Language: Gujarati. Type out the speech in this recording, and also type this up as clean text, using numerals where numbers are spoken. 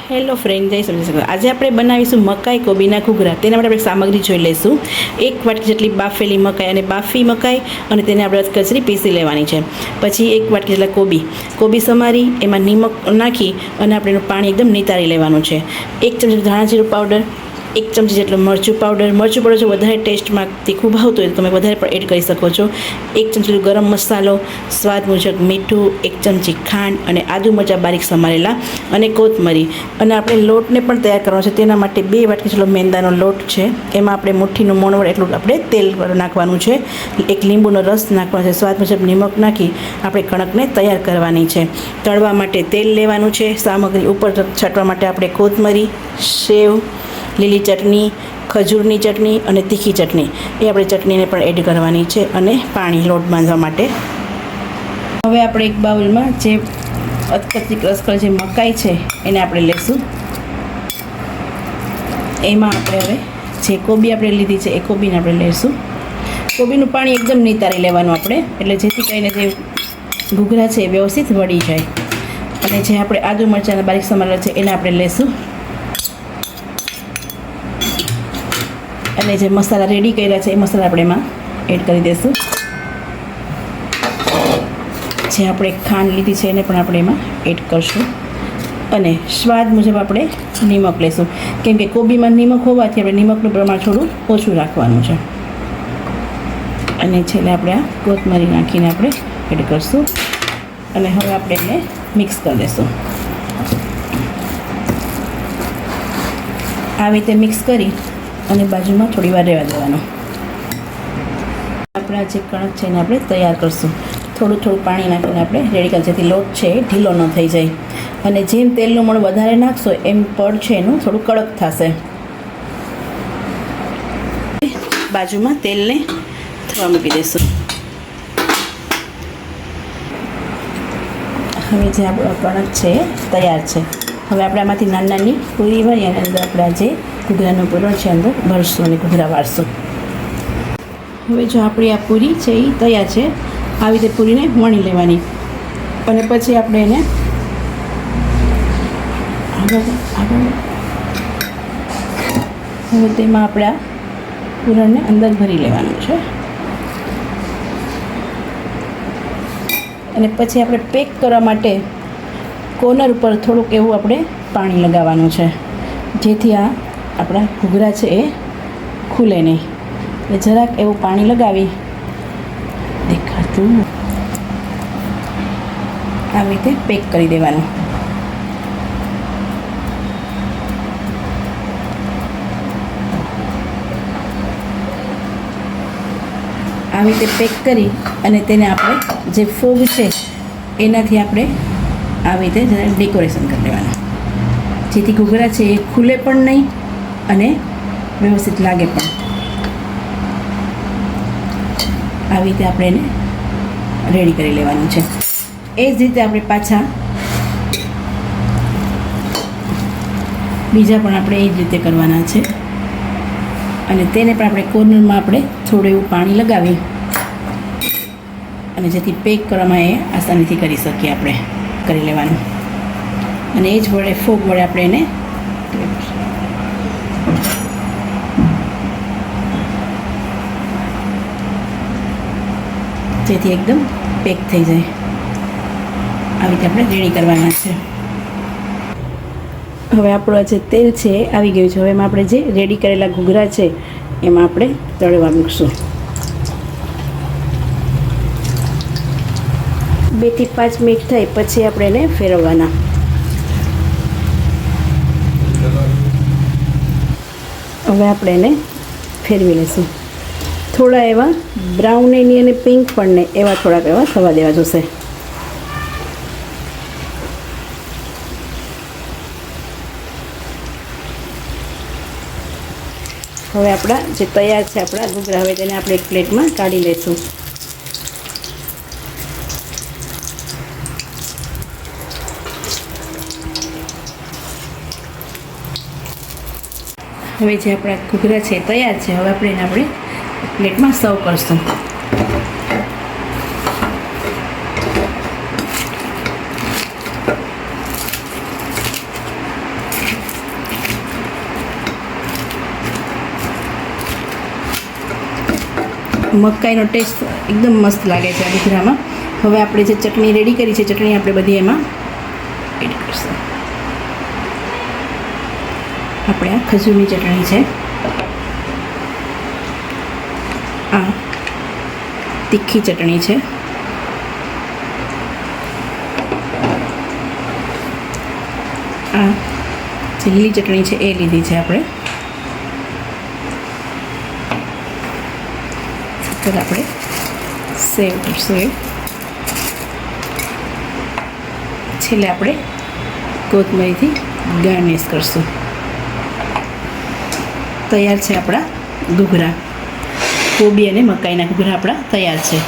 હેલો ફ્રેન્ડ, જય સમજી શકો. આજે આપણે બનાવીશું મકાઈ કોબીના ઘૂઘરા. તેના માટે આપણે સામગ્રી જોઈ લઈશું. 1 વાટકી જેટલી બાફેલી મકાઈ અને બાફી મકાઈ, અને તેને આપણે કચરી પીસી લેવાની છે. પછી 1 વાટકી જેટલા કોબી સમારી એમાં નિમક નાખી અને આપણે એનું પાણી એકદમ નિતારી લેવાનું છે. 1 ચમચી ધાણા જીરું પાવડર, 1 ચમચી જેટલો મરચું પાવડર જો વધારે ટેસ્ટમાં તીખું ભાવતું હોય તો તમે વધારે પણ એડ કરી શકો છો. 1 ચમચી ગરમ મસાલો, સ્વાદ મુજબ મીઠું, 1 ચમચી ખાંડ અને આદુ મરચાં બારીક સમારેલા અને કોથમરી. અને આપણે લોટને પણ તૈયાર કરવાનો છે. તેના માટે 2 વાટકી જેટલો મેંદાનો લોટ છે. એમાં આપણે મુઠ્ઠીનું મોણ વડે એટલું આપણે તેલ નાખવાનું છે. 1 લીંબુનો રસ નાખવાનો છે. સ્વાદ મુજબ નિમક નાખી આપણે કણકને તૈયાર કરવાની છે. તળવા માટે તેલ લેવાનું છે. સામગ્રી ઉપર છાંટવા માટે આપણે કોથમરી, સેવ, લીલી ચટણી, ખજૂરની ચટણી અને તીખી ચટણી, એ આપણે ચટણીને પણ એડ કરવાની છે. અને પાણી લોટ બાંધવા માટે. હવે આપણે એક બાઉલમાં જે અધકચરી ક્રશ કરેલી જે મકાઈ છે એને આપણે લઈશું. એમાં આપણે હવે જે કોબી આપણે લીધી છે એ કોબીને આપણે લઈશું. કોબીનું પાણી એકદમ નિતારી લેવાનું આપણે, એટલે જેથી કરીને જે ઘૂઘરા છે એ વ્યવસ્થિત વળી જાય. અને જે આપણે આદુ મરચાંના બારીક સમારેલા છે એને આપણે લઈશું. અને જે મસાલા રેડી કર્યા છે એ મસાલા આપણે એમાં એડ કરી દઈશું. જે આપણે ખાંડ લીધી છે એને પણ આપણે એમાં એડ કરશું. અને સ્વાદ મુજબ આપણે નિમક લઈશું, કેમ કે કોબીમાં નિમક હોવાથી આપણે નિમકનું પ્રમાણ થોડું ઓછું રાખવાનું છે. અને છેલ્લે આપણે આ કોથમરી નાખીને આપણે એડ કરશું. અને હવે આપણે એને મિક્સ કરી દઈશું. આવી રીતે મિક્સ કરી અને બાજુમાં થોડી વાર રહેવા દેવાનો. આપણા જે કણક છે એને આપણે તૈયાર કરશું. થોડું પાણી નાખીને આપણે રેડી કરી, જેથી લોટ છે એ ઢીલો ન થઈ જાય. અને જેમ તેલનું મણ વધારે નાખશો એમ પડ છે એનું થોડું કડક થશે. બાજુમાં તેલને થવા મૂકી દઈશું. હવે જે આપણો કણક છે એ તૈયાર છે. હવે આપણે આમાંથી નાની પૂરી ભરી અને અંદર આપણે જે ઘૂઘરાનું પૂરણ છે અંદર ભરશું અને ઘૂઘરા વાળશું. હવે જો આપણી આ પૂરી છે એ તૈયાર છે. આવી રીતે પૂરીને વણી લેવાની. અને પછી આપણે એને હવે તેમાં આપણે આ પૂરણને અંદર ભરી લેવાનું છે. અને પછી આપણે પેક કરવા માટે કોર્નર ઉપર થોડુંક એવું આપણે પાણી લગાવવાનું છે, જેથી આ આપણા ઘૂઘરા છે એ ખુલે નહીં. એટલે જરાક એવું પાણી લગાવી દેખાતું આવી રીતે પેક કરી દેવાનું. આવી રીતે પેક કરી અને તેને આપણે જે ફોગ છે એનાથી આપણે આવી રીતે જરા ડેકોરેશન કરી લેવાનું, જેથી ઘૂઘરા છે એ ખુલે પણ નહીં અને વ્યવસ્થિત લાગે પણ. આવી રીતે આપણે એને રેડી કરી લેવાનું છે. એ જ રીતે આપણે પાછા બીજા પણ આપણે એ જ રીતે કરવાના છે. અને તેને પણ આપણે કોર્નરમાં આપણે થોડું એવું પાણી લગાવી અને જેથી પેક કરવામાં એ આસાનીથી કરી શકીએ આપણે કરી લેવાનું. અને એ જ વડે ફોક વડે આપણે એને જેથી એકદમ પેક થઈ જાય. આવી રીતે આપણે રેડી કરવાના છે. હવે આપણું જે તેલ છે એ આવી ગયું છે. હવે એમાં આપણે જે રેડી કરેલા ઘૂઘરા છે એમાં આપણે તળવા મૂકશું. 2 થી 5 મિનિટ થાય પછી આપણે એને ફેરવવાના. હવે આપણે એને ફેરવી લઈશું. થોડા એવા બ્રાઉન એની અને પિંક પણ ને એવા થોડાક એવા થવા દેવા જોશે. હવે આપણા જે તૈયાર છે આપણા ઘૂઘરા, હવે તેને આપણે એક પ્લેટમાં કાઢી લઈશું. હવે જે આપણા ઘૂઘરા છે તૈયાર છે. હવે આપણે એને પ્લેટમાં સર્વ કરશું. મકાઈનો ટેસ્ટ એકદમ મસ્ત લાગે છે આ ઘૂઘરામાં. હવે આપણે જે ચટણી રેડી કરી છે ચટણી આપણે બધી એમાં એડ કરીશું. આપણે આ ખજૂરની ચટણી છે, આ તીખી ચટણી છે, આ જે લીલી ચટણી છે એ લીધી છે આપણે. તો આપણે સેવ કરશું એ. છેલ્લે આપણે કોથમરીથી ગાર્નિશ કરશું. તૈયાર છે આપણા ઘૂઘરા. કોબી અને મકાઈના ઘૂઘરા આપણા તૈયાર છે.